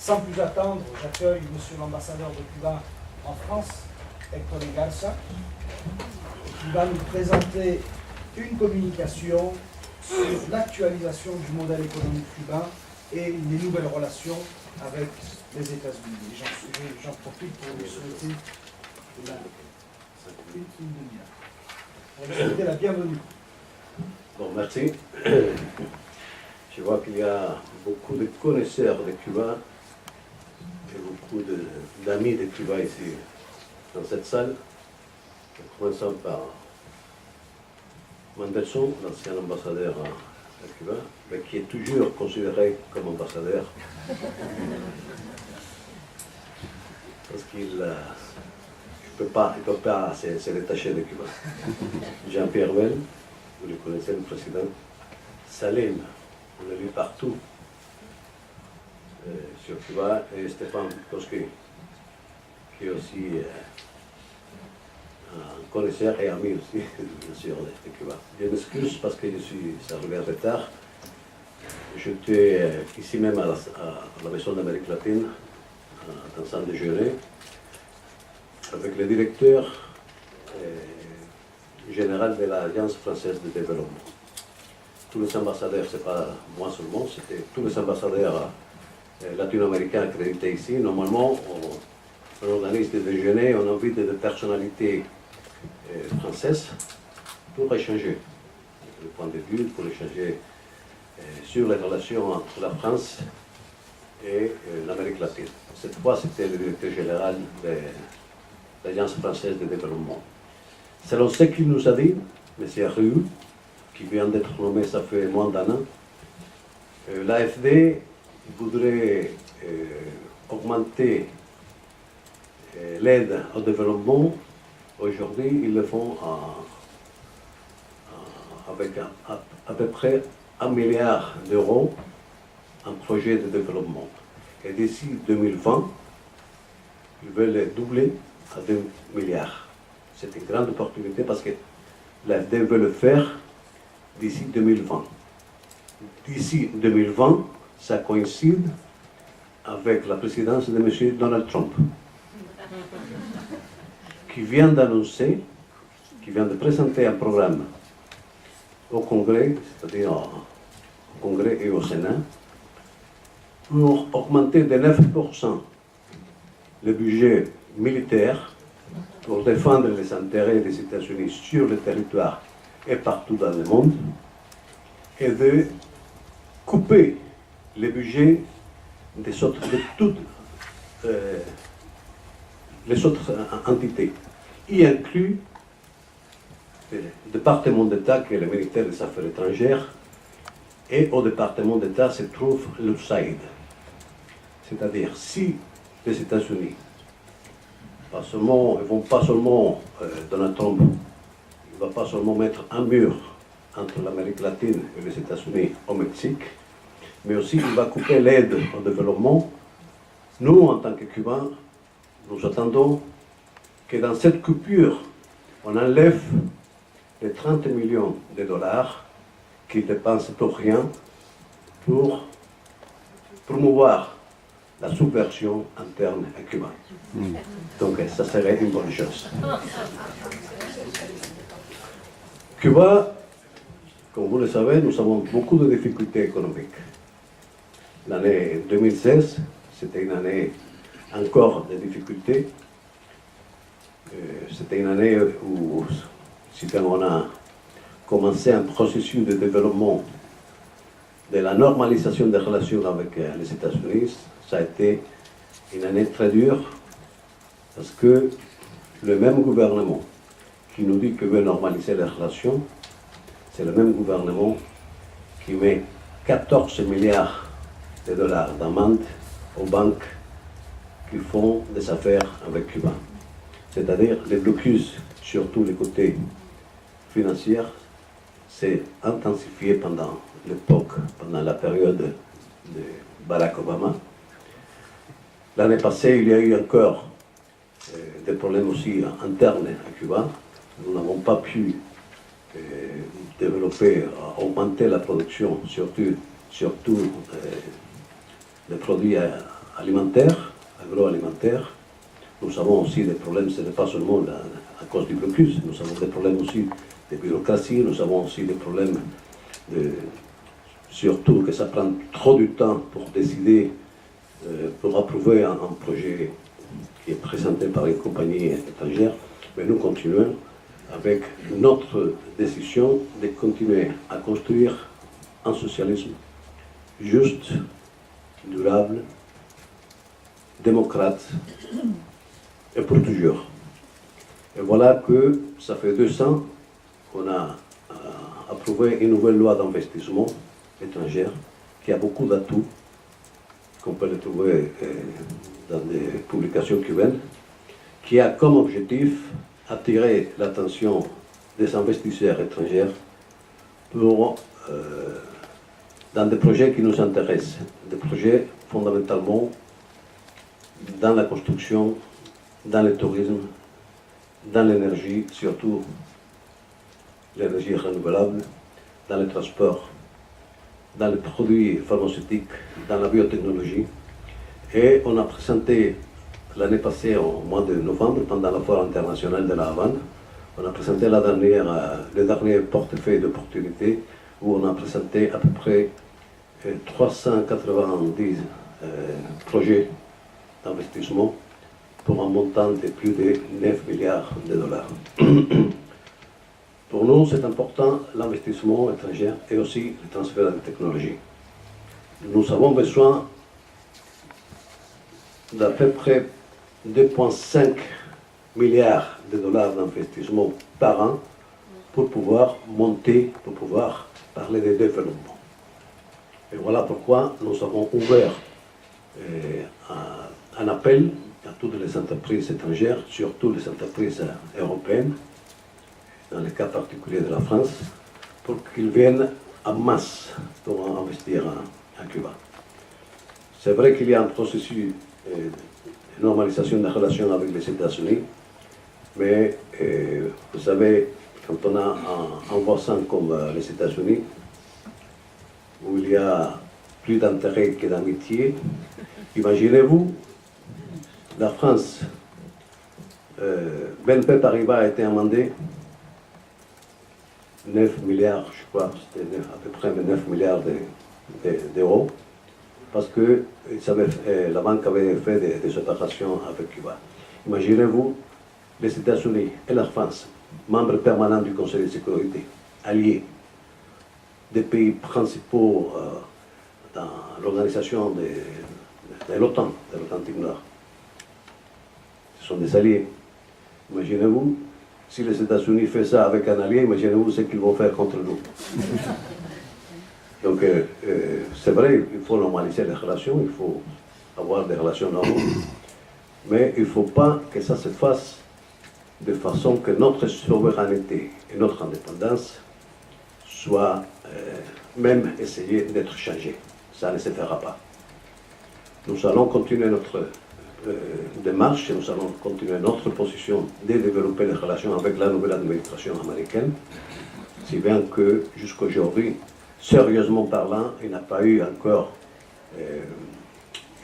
Sans plus attendre, j'accueille Monsieur l'ambassadeur de Cuba en France, Héctor Garza, qui va nous présenter une communication sur l'actualisation du modèle économique cubain et les nouvelles relations avec les États-Unis. J'en profite pour vous souhaiter la bienvenue. Bon, merci. Je vois qu'il y a beaucoup de connaisseurs de Cuba et beaucoup d'amis de Cuba ici, dans cette salle. Commençons par Mandelson, l'ancien ambassadeur à Cuba, mais qui est toujours considéré comme ambassadeur. Parce qu'il ne peut pas se détacher de Cuba. Jean-Pierre Bell, vous le connaissez, le président. Salim, on l'a lu partout sur Cuba. Et Stéphane Koski, qui est aussi un connaisseur et ami aussi, bien sûr, de Cuba. Je m'excuse parce que je suis arrivé en retard. J'étais ici même à la Maison d'Amérique latine, dans un déjeuner, avec le directeur général de l'Agence française de développement. Tous les ambassadeurs, ce n'est pas moi seulement, c'était tous les ambassadeurs latino-américains accrédités ici. Normalement, on organise des déjeuners, on invite des personnalités françaises pour échanger le point de vue, pour échanger sur les relations entre la France et l'Amérique latine. Cette fois, c'était le directeur général de l'Agence française de développement. Selon ce qu'il nous a dit, M. Rioux, qui vient d'être nommé, ça fait moins d'un an, l'AFD voudrait augmenter l'aide au développement. Aujourd'hui, ils le font avec à peu près 1 milliard d'euros en projet de développement. Et d'ici 2020, ils veulent doubler à 2 milliards. C'est une grande opportunité parce que l'AFD veut le faire d'ici 2020. D'ici 2020, ça coïncide avec la présidence de M. Donald Trump, qui vient d'annoncer, qui vient de présenter un programme au Congrès, c'est-à-dire au Congrès et au Sénat, pour augmenter de 9% le budget militaire pour défendre les intérêts des États-Unis sur le territoire et partout dans le monde, et de couper le budget de toutes les autres entités, y inclut le département d'État qui est le ministère des Affaires étrangères, et au département d'État se trouve l'USAID. C'est-à-dire, si les États-Unis, ils ne vont pas seulement, Donald Trump, il ne va pas seulement mettre un mur entre l'Amérique latine et les États-Unis au Mexique, mais aussi il va couper l'aide au développement. Nous, en tant que Cubains, nous attendons que dans cette coupure, on enlève les 30 millions de dollars qu'ils dépensent pour rien pour promouvoir la subversion interne à Cuba. Donc ça serait une bonne chose. Cuba, comme vous le savez, nous avons beaucoup de difficultés économiques. L'année 2016, c'était une année encore de difficultés. C'était une année où, on a commencé un processus de développement de la normalisation des relations avec les États-Unis. Ça a été une année très dure parce que le même gouvernement qui nous dit qu'il veut normaliser les relations, c'est le même gouvernement qui met 14 milliards de dollars d'amende aux banques qui font des affaires avec Cuba. C'est-à-dire les blocus sur tous les côtés financiers s'est intensifié pendant l'époque, pendant la période de Barack Obama. L'année passée, il y a eu encore des problèmes aussi internes à Cuba. Nous n'avons pas pu développer, augmenter la production, surtout les produits alimentaire, agroalimentaire. Nous avons aussi des problèmes, ce n'est pas seulement à cause du blocus, nous avons des problèmes aussi de bureaucratie, nous avons aussi des problèmes surtout que ça prend trop de temps pour décider, pour approuver un projet qui est présenté par une compagnie étrangère, mais nous continuons avec notre décision de continuer à construire un socialisme juste, durable, démocrate et pour toujours. Et voilà que ça fait 2 ans qu'on a approuvé une nouvelle loi d'investissement étrangère qui a beaucoup d'atouts, qu'on peut les trouver dans des publications cubaines, qui a comme objectif attirer l'attention des investisseurs étrangers pour, dans des projets qui nous intéressent, des projets fondamentalement dans la construction, dans le tourisme, dans l'énergie, surtout l'énergie renouvelable, dans le transport, dans les produits pharmaceutiques, dans la biotechnologie. Et on a présenté l'année passée, au mois de novembre, pendant la foire internationale de la Havane, on a présenté le dernier portefeuille d'opportunités où on a présenté à peu près 390 projets d'investissement pour un montant de plus de 9 milliards de dollars. Pour nous, c'est important l'investissement étranger et aussi le transfert de technologie. Nous avons besoin d'à peu près 2,5 milliards de dollars d'investissement par an pour pouvoir monter, pour pouvoir parler de développement. Et voilà pourquoi nous avons ouvert un appel à toutes les entreprises étrangères, surtout les entreprises européennes, dans le cas particulier de la France, pour qu'ils viennent en masse pour investir à Cuba. C'est vrai qu'il y a un processus de normalisation des relations avec les États-Unis, mais vous savez, quand on a un voisin comme les États-Unis, où il y a plus d'intérêt que d'amitié, imaginez-vous, la France, BNP Paribas a été amendé 9 milliards, je crois, c'était à peu près 9 milliards d'euros, parce que la banque avait fait des opérations avec Cuba. Imaginez-vous, les États-Unis et la France, membres permanents du Conseil de sécurité, alliés des pays principaux dans l'organisation de l'OTAN, de l'Atlantique Nord. Ce sont des alliés. Imaginez-vous, si les États-Unis font ça avec un allié, imaginez-vous ce qu'ils vont faire contre nous. Donc, c'est vrai, il faut normaliser les relations, il faut avoir des relations normales, mais il ne faut pas que ça se fasse de façon que notre souveraineté et notre indépendance soient même essayées d'être changées. Ça ne se fera pas. Nous allons continuer notre démarche et nous allons continuer notre position de développer les relations avec la nouvelle administration américaine, si bien que jusqu'aujourd'hui, sérieusement parlant, il n'y a pas eu encore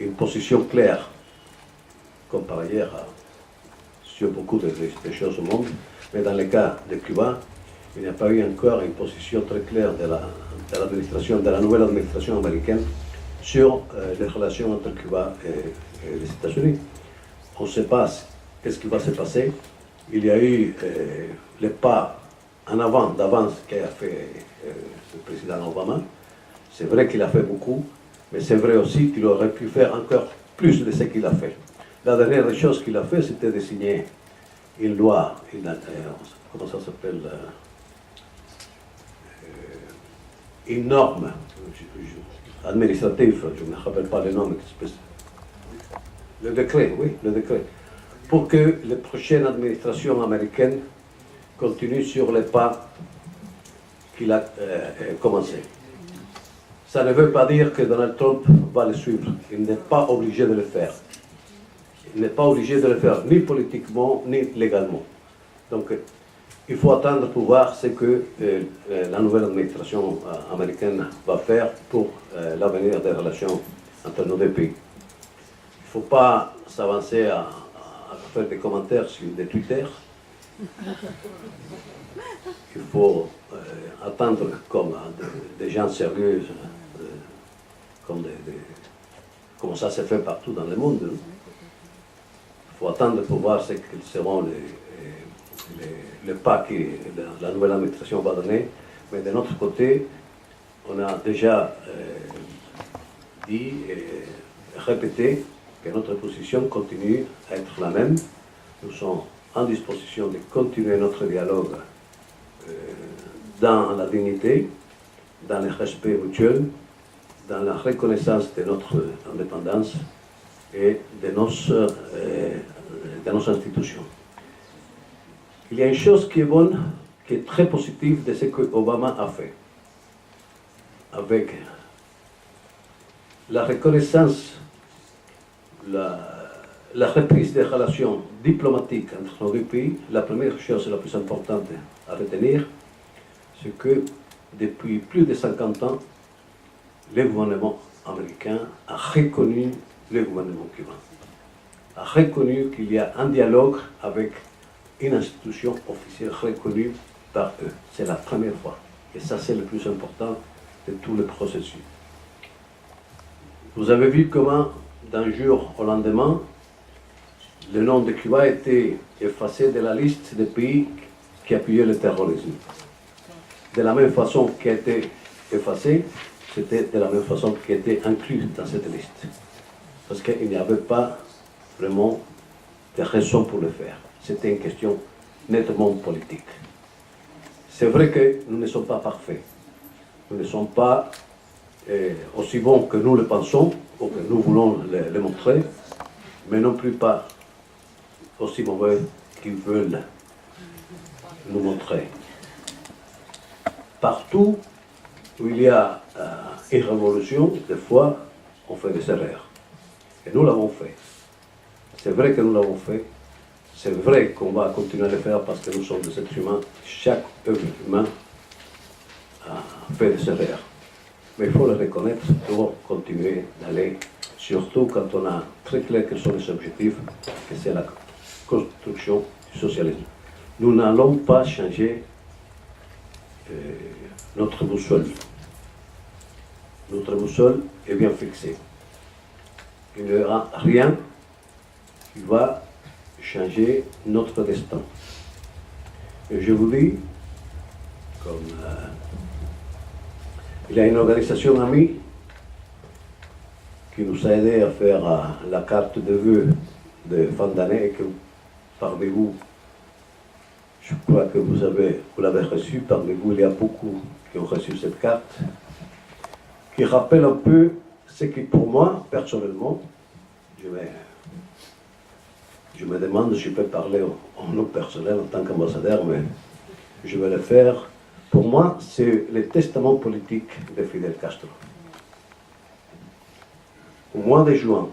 une position claire, comme par ailleurs sur beaucoup de choses au monde, mais dans le cas de Cuba, il n'y a pas eu encore une position très claire de la nouvelle administration américaine sur les relations entre Cuba et les États-Unis. On ne sait pas qu'est-ce qui va se passer. Il y a eu les pas en avant, d'avance qu'a fait le président Obama. C'est vrai qu'il a fait beaucoup, mais c'est vrai aussi qu'il aurait pu faire encore plus de ce qu'il a fait. La dernière chose qu'il a fait, c'était de signer une loi, comment ça s'appelle, une norme administrative, je ne me rappelle pas le nom, le décret, oui, le décret, pour que les prochaines administrations américaines continuent sur les pas qu'il a commencé. Ça ne veut pas dire que Donald Trump va le suivre. Il n'est pas obligé de le faire. Il n'est pas obligé de le faire, ni politiquement, ni légalement. Donc, il faut attendre pour voir ce que la nouvelle administration américaine va faire pour l'avenir des relations entre nos deux pays. faut pas s'avancer à faire des commentaires sur des Twitter. Il faut attendre comme des gens sérieux, comme ça se fait partout dans le monde. Il faut attendre pour voir ce qu'ils seront les pas que la nouvelle administration va donner. Mais de notre côté, on a déjà dit et répété que notre position continue à être la même. Nous sommes en disposition de continuer notre dialogue dans la dignité, dans le respect mutuel, dans la reconnaissance de notre indépendance et de nos institutions. Il y a une chose qui est bonne, qui est très positive de ce que Obama a fait. Avec la reconnaissance, la reprise des relations diplomatiques entre nos deux pays, la première chose la plus importante à retenir, c'est que depuis plus de 50 ans, le gouvernement américain a reconnu le gouvernement cubain, a reconnu qu'il y a un dialogue avec une institution officielle reconnue par eux. C'est la première fois. Et ça, c'est le plus important de tout le processus. Vous avez vu comment, d'un jour au lendemain, le nom de Cuba a été effacé de la liste des pays qui appuyaient le terrorisme. De la même façon qu'il a été effacé, c'était de la même façon qu'il était inclus dans cette liste. Parce qu'il n'y avait pas vraiment de raison pour le faire. C'était une question nettement politique. C'est vrai que nous ne sommes pas parfaits. Nous ne sommes pas aussi bons que nous le pensons, ou que nous voulons le montrer, mais non plus pas aussi mauvais qu'ils veulent nous montrer. Partout où il y a une révolution, des fois, on fait des erreurs. Et nous l'avons fait. C'est vrai que nous l'avons fait. C'est vrai qu'on va continuer à le faire parce que nous sommes des êtres humains. Chaque être humain a fait des erreurs. Mais il faut le reconnaître pour continuer d'aller, surtout quand on a très clair quels sont les objectifs, que c'est la construction du socialisme. Nous n'allons pas changer notre boussole. Notre boussole est bien fixée. Il n'y aura rien qui va changer notre destin. Et je vous dis, comme il y a une organisation amie qui nous a aidé à faire la carte de vœux de fin d'année et que parmi vous, je crois que vous l'avez reçue, parmi vous il y a beaucoup qui ont reçu cette carte, qui rappelle un peu ce qui pour moi, personnellement, je me demande si je peux parler en nom personnel en tant qu'ambassadeur, mais je vais le faire. Pour moi, c'est le testament politique de Fidel Castro. Au mois de juin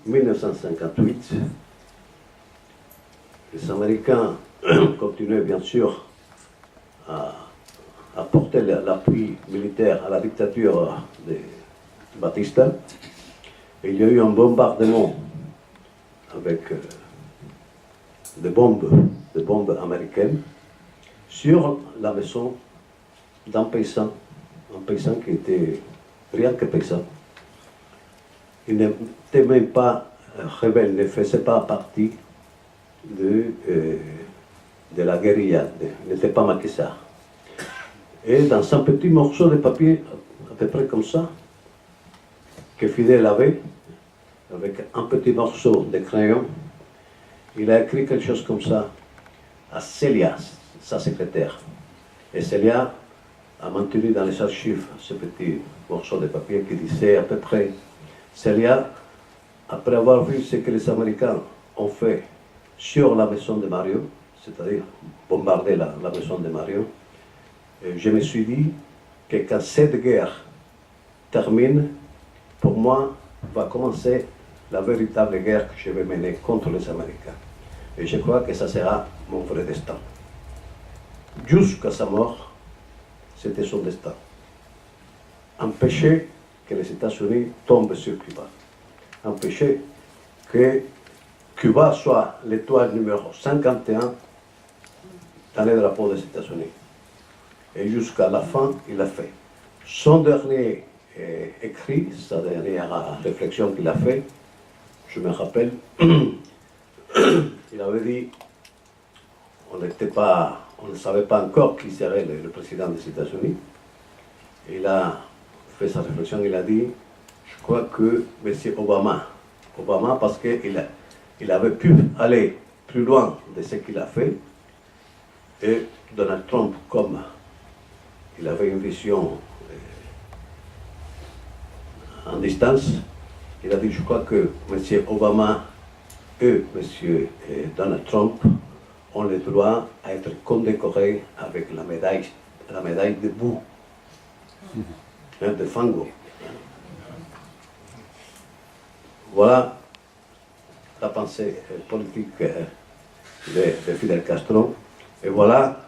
1958, les Américains continuaient bien sûr à apporter l'appui militaire à la dictature de Batista. Et il y a eu un bombardement avec des bombes américaines sur la maison d'un paysan qui était rien que paysan. Il n'était même pas rebelle, ne faisait pas partie de la guérilla, il n'était pas maquissard. Et dans un petit morceau de papier, à peu près comme ça, que Fidel avait, avec un petit morceau de crayon, il a écrit quelque chose comme ça à Celia, sa secrétaire. Et Celia a maintenu dans les archives ce petit morceau de papier qui disait à peu près: Celia, après avoir vu ce que les Américains ont fait sur la maison de Mario, c'est-à-dire bombarder la maison de Mario, je me suis dit que quand cette guerre termine, pour moi, va commencer la véritable guerre que je vais mener contre les Américains. Et je crois que ça sera mon vrai destin. Jusqu'à sa mort, c'était son destin. Empêcher que les États-Unis tombent sur Cuba. Empêcher que Cuba soit l'étoile numéro 51 dans les drapeaux des États-Unis. Et jusqu'à la fin, il l'a fait. Son dernier écrit, sa dernière réflexion qu'il a fait, je me rappelle, il avait dit, on ne savait pas encore qui serait le président des États-Unis. Il a fait sa réflexion, il a dit, je crois que M. Obama, parce qu'il avait pu aller plus loin de ce qu'il a fait, et Donald Trump, comme il avait une vision en distance, il a dit, je crois que M. Obama et M. Donald Trump ont le droit à être condécorés avec la médaille de boue, de fango. Voilà la pensée politique de Fidel Castro, et voilà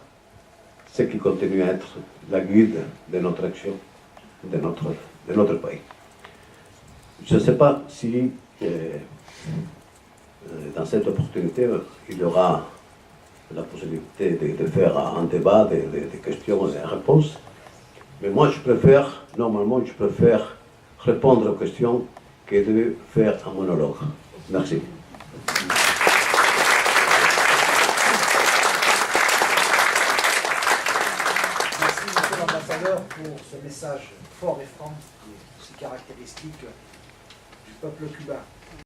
ce qui continue à être la guide de notre action, de notre pays. Je ne sais pas si dans cette opportunité, il y aura la possibilité de faire un débat, des questions et des réponses. Mais moi, normalement, je préfère répondre aux questions que de faire un monologue. Merci. Merci, Monsieur l'Ambassadeur, pour ce message fort et franc qui est aussi caractéristique du peuple cubain.